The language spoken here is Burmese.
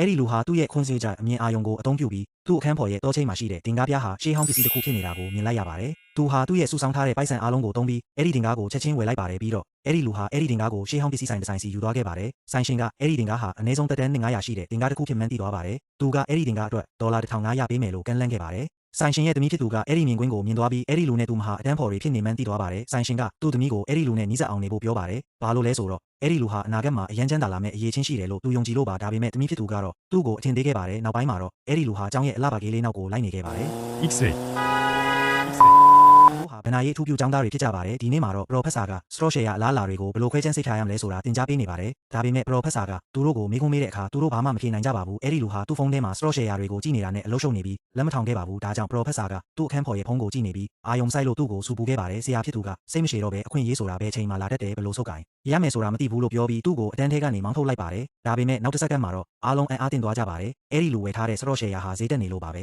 အဲ့ဒီလူဟာသူ့ရဲ့ခွန်စကြအမြင်အာရုံကိုအသုံးပြုပြီးသူ့အခန်းဖော်ရဲ့တောချိန်မှာရှိတဲ့တင်ကားပြားဟာရှေးဟောင်းပစ္စည်းတစ်ခုဖြစ်နေတာကိုမြင်လိုက်ရပါတယ်။သူဟာသူ့ရဲ့စုဆောင်းထားတဲ့ပိုက်ဆံအားလုံးကိုသုံးပြီးအဲ့ဒီတင်ကားကိုချက်ချင်းဝယ်လိုက်ပါတယ်ပြီးတော့အဲ့ဒီလူဟာအဲ့ဒီတင်ကားကိုရှေးဟောင်းပစ္စည်းဆိုင်တစ်ဆိုင်စီယူသွားခဲ့ပါတယ်။ဆိုင်ရှင်ကအဲ့ဒီတင်ကားဟာအနည်းဆုံးတက်တန်း900ရှိတဲ့တင်ကားတစ်ခုဖြစ်မှန်းသိသွားပါတယ်။သူကအဲ့ဒီတင်ကားအတွက်ဒေါ်လာ1500ပေးမယ်လို့ကမ်းလှမ်းခဲ့ပါတယ်။ဆိုင်ရှင်ရဲ့သမီးဖြစ်သူကအဲ့ဒီမြင်ကွင်းကိုမြင်သွားပြီးအဲ့ဒီလူနဲ့သူမဟာအတန်းဖော်တွေဖြစ်နေမှန်းသိသွားပါတယ်။ဆိုင်ရှင်ကသူ့သမီးကိုအဲ့ဒီလူနဲ့နီးစပ်အောင်နေဖို့ပြောပါတယ်။ဘာလို့လဲဆိုတော့အဲ့ဒီလူဟာအနာဂတ်မှာအရန်ချမ်းသာလာမယ့်အရေးချင်းရှိတယ်လို့သူယုံကြည်လို့ပါဒါပေမဲ့သမီးဖြစ်သူကတော့သူ့ကိုအထင်သေးခဲ့ပါတယ်နောက်ပိုင်းမှာတော့အဲ့ဒီလူဟာအကြောင်းရဲ့အလှပါကေးလေးနောက်ကိုလိုက်နေခဲ့ပါတယ် X-ray ဟာဗနာရေးအထူးပြုကျောင်းသားတွေဖြစ်ကြပါတယ်ဒီနေ့မှာတော့ Professor က Straw Share အလားအလာတွေကိုဘယ်လိုခွဲခြမ်းစိတ်ထားရမလဲဆိုတာသင်ကြားပေးနေပါတယ်ဒါပေမဲ့ Professor ကသူတို့ကိုမေးခွန်းမေးတဲ့အခါသူတို့ဘာမှမဖြေနိုင်ကြပါဘူးအဲ့ဒီလူဟာသူ့ဖုန်းထဲမှာ Straw Share တွေကိုကြည့်နေတာနဲ့အလုပ်ရှုပ်နေပြီးလက်မထောင်ခဲ့ပါဘူးဒါကြောင့် Professor ကသူ့အခန်းဖော်ရဲ့ဖုန်းကိုကြည့်နေပြီးအာယုံဆိုင်လို့သူ့ကိုစူပူခဲ့ပါတယ်ဆရာဖြစ်သူကစိတ်မရှိတော့ပဲအခွင့်အရေးဆိုတာပဲအချိန်မှလာတတ်တယ်ဘယ်လိုဆုတ်ကင်ရမယ်ဆိုတာမသိဘူးလို့ပြောပြီးသူ့ကိုအတန်းထဲကနေမောင်းထုတ်လိုက်ပါတယ်ဒါပေမဲ့နောက်တစ်စက္ကန့်မှာတော့အားလုံးအံ့အားသင့်သွားကြပါတယ်အဲ့ဒီလူဝယ်ထားတဲ့ Straw Share ဟာဈေးတက်နေလို့ပါပဲ